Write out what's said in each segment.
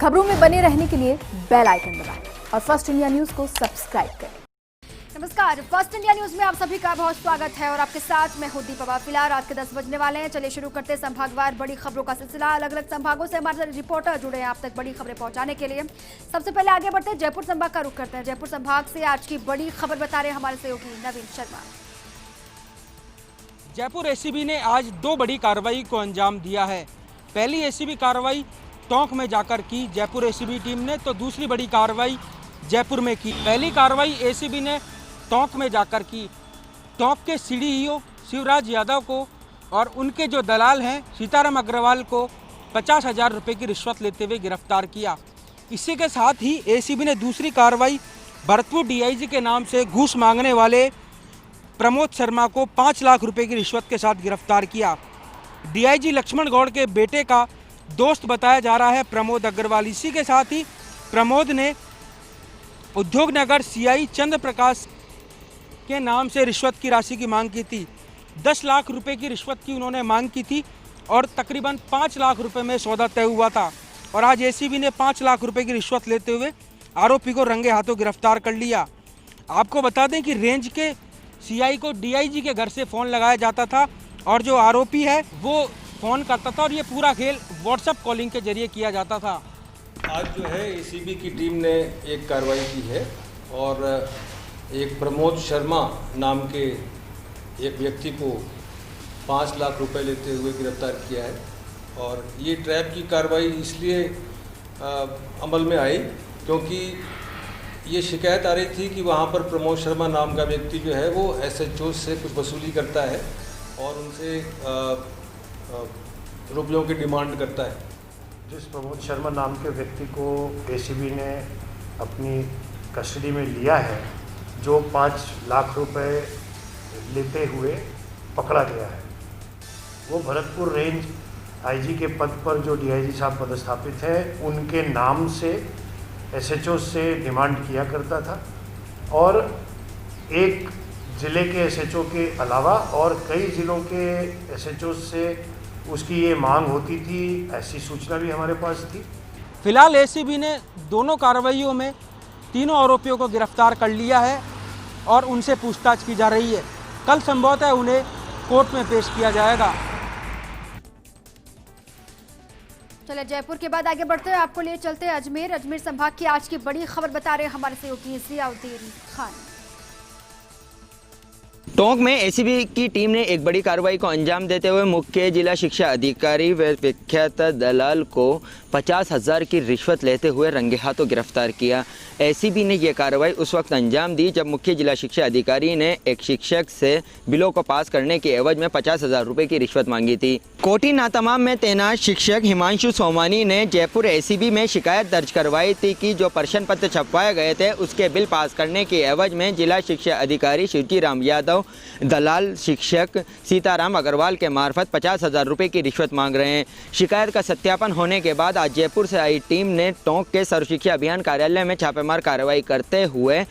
खबरों में बने रहने के लिए बेल आइकन दबाएं और फर्स्ट इंडिया न्यूज को सब्सक्राइब करें। नमस्कार, फर्स्ट इंडिया न्यूज में आप सभी का बहुत स्वागत है और आपके साथ मैं हूं दीपा। फिलहाल रात के 10 बजने वाले हैं। चलिए शुरू करते हैं संभागवार बड़ी खबरों का सिलसिला। अलग अलग संभागों से हमारे रिपोर्टर जुड़े हैं आप तक बड़ी खबरें पहुंचाने के लिए। सबसे पहले आगे बढ़ते हैं, जयपुर संभाग का रुख करते हैं। जयपुर संभाग से आज की बड़ी खबर बता रहे हैं हमारे सहयोगी नवीन शर्मा। जयपुर एसीबी ने आज दो बड़ी कार्रवाई को अंजाम दिया है। पहली एसीबी कार्रवाई टोंक में जाकर की जयपुर एसीबी टीम ने, तो दूसरी बड़ी कार्रवाई जयपुर में की। पहली कार्रवाई एसीबी ने टोंक में जाकर की। टोंक के सीडीईओ शिवराज यादव को और उनके जो दलाल हैं सीताराम अग्रवाल को 50,000 रुपये की रिश्वत लेते हुए गिरफ्तार किया। इसी के साथ ही एसीबी ने दूसरी कार्रवाई भरतपुर डीआईजी के नाम से घूस मांगने वाले प्रमोद शर्मा को 5 लाख रुपए की रिश्वत के साथ गिरफ्तार किया। डीआईजी लक्ष्मण गौड़ के बेटे का दोस्त बताया जा रहा है प्रमोद अग्रवाल। इसी के साथ ही प्रमोद ने उद्योग नगर सीआई चंद्र प्रकाश के नाम से रिश्वत की राशि की मांग की थी। 10 लाख रुपए की रिश्वत की उन्होंने मांग की थी और तकरीबन 5 लाख रुपए में सौदा तय हुआ था। और आज एसीबी ने 5 लाख रुपए की रिश्वत लेते हुए आरोपी को रंगे हाथों गिरफ्तार कर लिया। आपको बता दें कि रेंज के सीआई को डीआईजी के घर से फ़ोन लगाया जाता था और जो आरोपी है वो फ़ोन करता था और ये पूरा खेल व्हाट्सएप कॉलिंग के जरिए किया जाता था। आज जो है एसीबी की टीम ने एक कार्रवाई की है और एक प्रमोद शर्मा नाम के एक व्यक्ति को 5 लाख रुपए लेते हुए गिरफ्तार किया है। और ये ट्रैप की कार्रवाई इसलिए अमल में आई क्योंकि ये शिकायत आ रही थी कि वहाँ पर प्रमोद शर्मा नाम का व्यक्ति जो है वो एसएचओ से कुछ वसूली करता है और उनसे रुपयों की डिमांड करता है। जिस प्रमोद शर्मा नाम के व्यक्ति को एसीबी ने अपनी कस्टडी में लिया है, जो 5 लाख रुपए लेते हुए पकड़ा गया है, वो भरतपुर रेंज आईजी के पद पर जो डीआईजी साहब पदस्थापित है उनके नाम से एसएचओ से डिमांड किया करता था और एक ज़िले के एसएचओ के अलावा और कई ज़िलों के एसएचओ से उसकी ये मांग होती थी। ऐसी सूचना भी हमारे पास थी। फिलहाल एसीबी ने दोनों कार्रवाइयों में तीनों आरोपियों को गिरफ्तार कर लिया है और उनसे पूछताछ की जा रही है। कल संभवतः उन्हें कोर्ट में पेश किया जाएगा। चलिए जयपुर के बाद आगे बढ़ते हैं, आपको लिए चलते हैं अजमेर। अजमेर संभाग की आज की बड़ी खबर बता रहे हैं हमारे सहयोगी जियाउद्दीन खान। टोंक में एसीबी की टीम ने एक बड़ी कार्रवाई को अंजाम देते हुए मुख्य जिला शिक्षा अधिकारी व विख्यात दलाल को 50,000 की रिश्वत लेते हुए रंगे हाथों गिरफ्तार किया। एसीबी ने यह कार्रवाई उस वक्त अंजाम दी जब मुख्य जिला शिक्षा अधिकारी ने एक शिक्षक से बिलों को पास करने के एवज में 50,000 रुपये की रिश्वत मांगी थी। कोठी नातमाम में तैनात शिक्षक हिमांशु सोमानी ने जयपुर एसीबी में शिकायत दर्ज करवाई थी कि जो प्रश्न पत्र छपवाए गए थे उसके बिल पास करने के एवज में जिला शिक्षा अधिकारी शिवजीराम यादव दलाल शिक्षक सीताराम अग्रवाल के मार्फत 50,000 रुपये की रिश्वत मांग रहे हैं। शिकायत का सत्यापन होने के बाद आज जयपुर से आई टीम ने टोंक के सर्व शिक्षा अभियान कार्यालय में छापेमार कार्रवाई करते हुए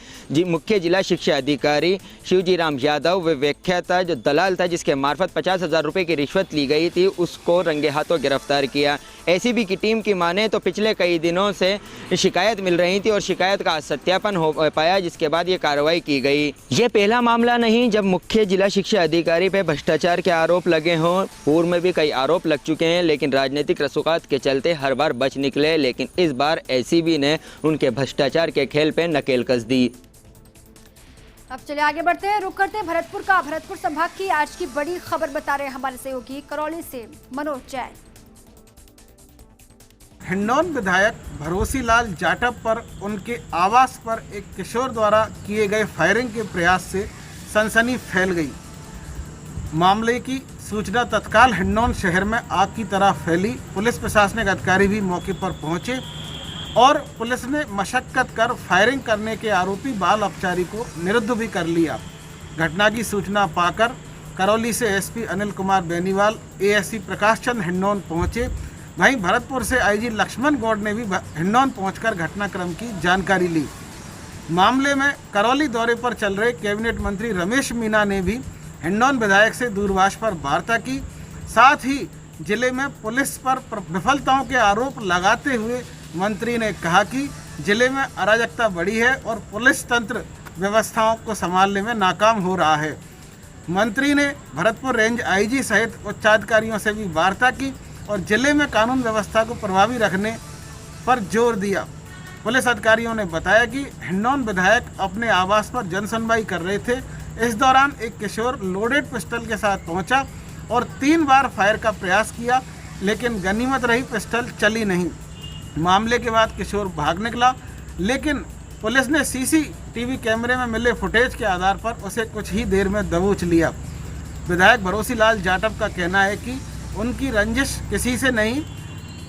मुख्य जिला शिक्षा अधिकारी शिवजीराम यादव व व्याख्याता जो दलाल था जिसके मार्फत 50,000 रुपये की रिश्वत ली गई थी उसको रंगे हाथों गिरफ्तार किया। एसीबी की टीम की माने तो पिछले कई दिनों से शिकायत मिल रही थी और शिकायत का सत्यापन हो पाया, जिसके बाद ये कार्रवाई की गई। ये पहला मामला नहीं जब मुख्य जिला शिक्षा अधिकारी पे भ्रष्टाचार के आरोप लगे हों। पूर्व में भी कई आरोप लग चुके हैं लेकिन राजनीतिक रसूखात के चलते हर बार बच निकले, लेकिन इस बार एसीबी ने उनके भ्रष्टाचार के खेल पे नकेल कस दी। अब चले आगे बढ़ते हैं, रुक करते हैं भरतपुर का। भरतपुर संभाग की आज की बड़ी खबर बता रहे हैं हमारे सहयोगी करौली से मनोज जैन। हिंडौन विधायक भरोसीलाल जाटव पर उनके आवास पर एक किशोर द्वारा किए गए फायरिंग के प्रयास से सनसनी फैल गई। मामले की सूचना तत्काल हिंडौन शहर में आग की तरह फैली। पुलिस प्रशासनिक अधिकारी भी मौके पर पहुंचे और पुलिस ने मशक्कत कर फायरिंग करने के आरोपी बाल अपचारी को निरुद्ध भी कर लिया। घटना की सूचना पाकर करौली से एसपी अनिल कुमार बेनीवाल, एएसपी प्रकाश चंद हिंडौन पहुंचे। वहीं भरतपुर से आईजी लक्ष्मण गौड़ ने भी हिंडौन पहुंचकर घटनाक्रम की जानकारी ली। मामले में करौली दौरे पर चल रहे कैबिनेट मंत्री रमेश मीना ने भी हिंडौन विधायक से दूरभाष पर वार्ता की। साथ ही जिले में पुलिस पर विफलताओं के आरोप लगाते हुए मंत्री ने कहा कि जिले में अराजकता बढ़ी है और पुलिस तंत्र व्यवस्थाओं को संभालने में नाकाम हो रहा है। मंत्री ने भरतपुर रेंज आईजी सहित उच्चाधिकारियों से भी वार्ता की और जिले में कानून व्यवस्था को प्रभावी रखने पर जोर दिया। पुलिस अधिकारियों ने बताया कि हिंडौन विधायक अपने आवास पर जनसुनवाई कर रहे थे। इस दौरान एक किशोर लोडेड पिस्टल के साथ पहुंचा और 3 बार फायर का प्रयास किया, लेकिन गनीमत रही पिस्टल चली नहीं। मामले के बाद किशोर भाग निकला, लेकिन पुलिस ने सीसीटीवी कैमरे में मिले फुटेज के आधार पर उसे कुछ ही देर में दबोच लिया। विधायक भरोसी लाल जाटव का कहना है कि उनकी रंजिश किसी से नहीं,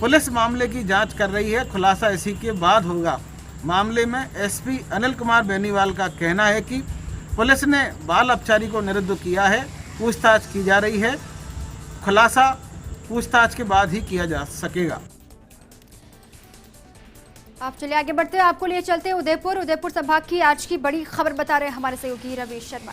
पुलिस मामले की जांच कर रही है, खुलासा इसी के बाद होगा। मामले में एसपी अनिल कुमार बेनीवाल का कहना है कि पुलिस ने बाल अपचारी को निरुद्ध किया है, पूछताछ की जा रही है, खुलासा पूछताछ के बाद ही किया जा सकेगा। आप चलिए आगे बढ़ते हैं, आपको लिए चलते हैं उदयपुर संभाग की आज की बड़ी खबर बता रहे हैं हमारे सहयोगी रमेश शर्मा।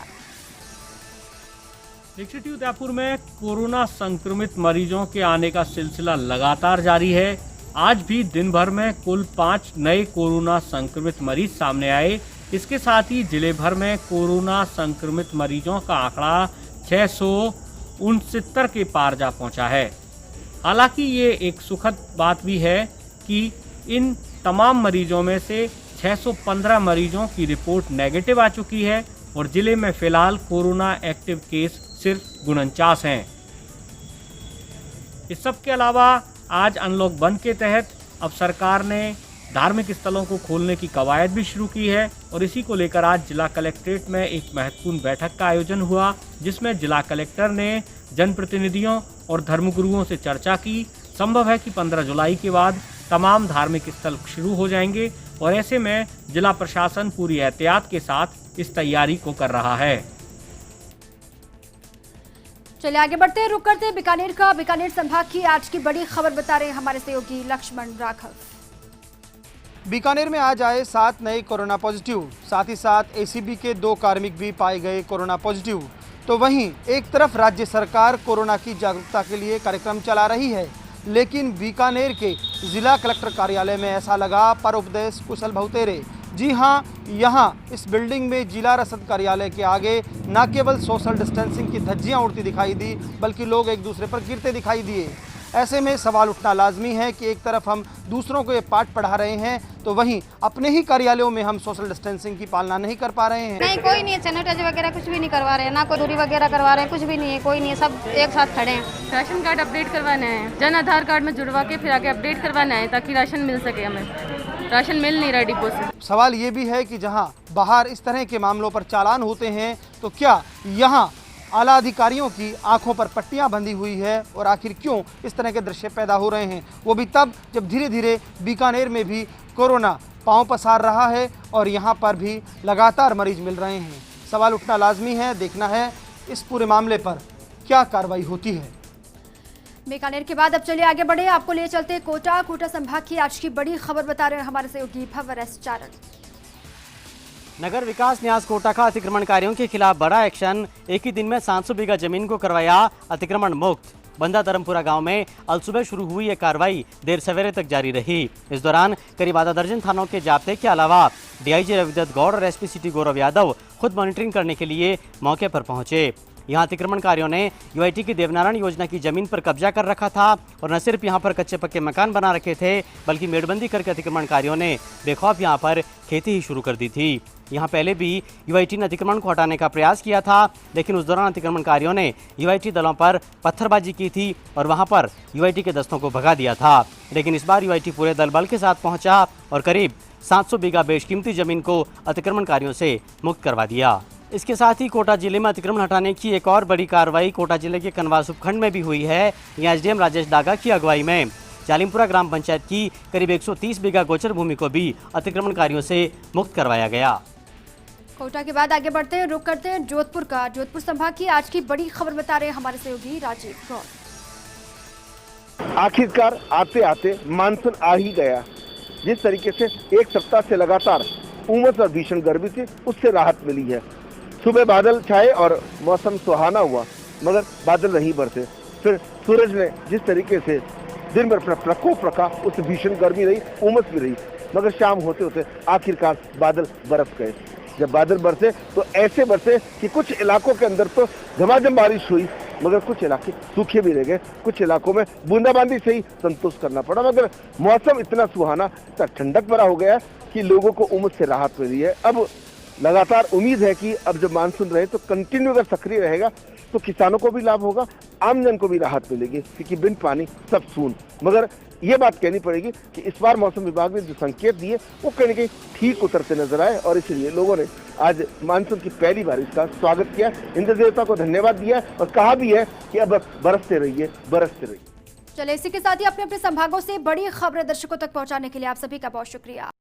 सिटी उदयपुर में कोरोना संक्रमित मरीजों के आने का सिलसिला लगातार जारी है। आज भी दिन भर में कुल 5 नए कोरोना संक्रमित मरीज सामने आए। इसके साथ ही जिले भर में कोरोना संक्रमित मरीजों का आंकड़ा 669 के पार जा पहुंचा है। हालांकि ये एक सुखद बात भी है कि इन तमाम मरीजों में से 615 मरीजों की रिपोर्ट नेगेटिव आ चुकी है और जिले में फिलहाल कोरोना एक्टिव केस सिर्फ 49 हैं। इस सब के अलावा आज अनलॉक बंद के तहत अब सरकार ने धार्मिक स्थलों को खोलने की कवायद भी शुरू की है और इसी को लेकर आज जिला कलेक्ट्रेट में एक महत्वपूर्ण बैठक का आयोजन हुआ, जिसमें जिला कलेक्टर ने जनप्रतिनिधियों और धर्मगुरुओं से चर्चा की। संभव है कि 15 जुलाई के बाद तमाम धार्मिक स्थल शुरू हो जाएंगे और ऐसे में जिला प्रशासन पूरी एहतियात के साथ इस तैयारी को कर रहा है। चलिए आगे बढ़ते हैं, रुक करते हैं बीकानेर का। बीकानेर संभाग की आज की बड़ी खबर बता रहे हैं हमारे सहयोगी लक्ष्मण राघव। बीकानेर में आज आए 7 नए कोरोना पॉजिटिव, साथ ही साथ एसीबी के 2 कार्मिक भी पाए गए कोरोना पॉजिटिव। तो वहीं एक तरफ राज्य सरकार कोरोना की जागरूकता के लिए कार्यक्रम चला रही है, लेकिन बीकानेर के जिला कलेक्टर कार्यालय में ऐसा लगा पर उपदेश कुशल बहुतेरे। जी हां, यहां इस बिल्डिंग में जिला रसद कार्यालय के आगे न केवल सोशल डिस्टेंसिंग की धज्जियां उड़ती दिखाई दी, बल्कि लोग एक दूसरे पर गिरते दिखाई दिए। ऐसे में सवाल उठना लाजमी है कि एक तरफ हम दूसरों को ये पाठ पढ़ा रहे हैं, तो वहीं अपने ही कार्यालयों में हम सोशल डिस्टेंसिंग की पालना नहीं कर पा रहे हैं। नहीं, कोई नहीं है, सैनिटाइजर वगैरह कुछ भी नहीं करवा रहे हैं, ना कोई दूरी वगैरह करवा रहे हैं, कुछ भी नहीं है, कोई नहीं है, सब एक साथ खड़े हैं। राशन कार्ड अपडेट करवाना है, जन आधार कार्ड में जुड़वा के फिर आगे अपडेट करवाना है ताकि राशन मिल सके। हमें राशन मिल नहीं रहा डिपो से। सवाल ये भी है कि जहां बाहर इस तरह के मामलों पर चालान होते हैं, तो क्या यहां आला अधिकारियों की आंखों पर पट्टियां बंधी हुई है और आखिर क्यों इस तरह के दृश्य पैदा हो रहे हैं? वो भी तब जब धीरे धीरे बीकानेर में भी कोरोना पांव पसार रहा है और यहाँ पर भी लगातार मरीज मिल रहे हैं। सवाल उठना लाजमी है, देखना है इस पूरे मामले पर क्या कार्रवाई होती है। बीकानेर के बाद अब चलिए आगे बढ़े, आपको ले चलते हैं कोटा संभाग की आज की बड़ी खबर बता रहे हैं हमारे सहयोगी भवर एस चारण। नगर विकास न्यास कोटा का अतिक्रमणकारियों के खिलाफ बड़ा एक्शन। एक ही दिन में 700 बीघा जमीन को करवाया अतिक्रमण मुक्त। बंदा धर्मपुरा गांव में अलसुबह शुरू हुई ये कार्रवाई देर सवेरे तक जारी रही। इस दौरान करीब आधा दर्जन थानों के जाब्ते के अलावा डीआईजी रविदत्त गौड़ और एसपी सिटी गौरव यादव खुद मॉनिटरिंग करने के लिए मौके पर पहुंचे। यहाँ अतिक्रमणकारियों ने यूआईटी की देवनारायण योजना की जमीन पर कब्जा कर रखा था और न सिर्फ यहाँ पर कच्चे पक्के मकान बना रखे थे, बल्कि मेड़बंदी करके अतिक्रमणकारियों ने बेखौफ यहाँ पर खेती ही शुरू कर दी थी। यहाँ पहले भी यूआईटी ने अतिक्रमण को हटाने का प्रयास किया था, लेकिन उस दौरान अतिक्रमणकारियों ने यूआईटी दलों पर पत्थरबाजी की थी और वहाँ पर यूआईटी के दस्तों को भगा दिया था। लेकिन इस बार यूआईटी पूरे दल बल के साथ पहुँचा और करीब 700 बीघा बेशकीमती जमीन को अतिक्रमणकारियों से मुक्त करवा दिया। इसके साथ ही कोटा जिले में अतिक्रमण हटाने की एक और बड़ी कार्रवाई कोटा जिले के कनवास उपखंड में भी हुई है। यहाँ एसडीएम राजेश डागा की अगुवाई में जालिमपुरा ग्राम पंचायत की करीब 130 बीघा गोचर भूमि को भी अतिक्रमणकारियों से मुक्त करवाया गया। कोटा के बाद आगे बढ़ते हैं, रुक करते हैं जोधपुर का। जोधपुर संभाग की आज की बड़ी खबर बता रहे हैं हमारे सहयोगी राजीव गौर। आखिरकार आते आते मानसून आ ही गया। जिस तरीके से एक सप्ताह से लगातार उमस और भीषण गर्मी थी, उससे राहत मिली है। सुबह बादल छाए और मौसम सुहाना हुआ, मगर बादल नहीं बरसे। फिर सूरज ने जिस तरीके से दिन भर प्रकोप रखा, उससे भीषण गर्मी रही, उमस भी रही, मगर शाम होते होते आखिरकार बादल बरस गए। जब बादल बरसे तो ऐसे बरसे कि कुछ इलाकों के अंदर तो झमाझम बारिश हुई, मगर कुछ इलाके सूखे भी रह गए, कुछ इलाकों में बूंदाबांदी से ही संतोष करना पड़ा। मगर मौसम इतना सुहाना, इतना ठंडक भरा हो गया कि लोगों को उमस से राहत मिली है। अब लगातार उम्मीद है कि अब जब मानसून रहे तो कंटिन्यू अगर सक्रिय रहेगा तो किसानों को भी लाभ होगा, आमजन को भी राहत मिलेगी, क्योंकि बिन पानी सब सून। मगर ये बात कहनी पड़ेगी कि इस बार मौसम विभाग ने जो संकेत दिए वो कहीं न कहीं ठीक उतरते नजर आए, और इसलिए लोगों ने आज मानसून की पहली बारिश का स्वागत किया, इंद्र देवता को धन्यवाद दिया और कहा भी है कि अब बरसते रहिए, बरसते रहिए। चलिए, इसी के साथ ही अपने अपने संभागों से बड़ी खबरें दर्शकों तक पहुंचाने के लिए आप सभी का बहुत शुक्रिया।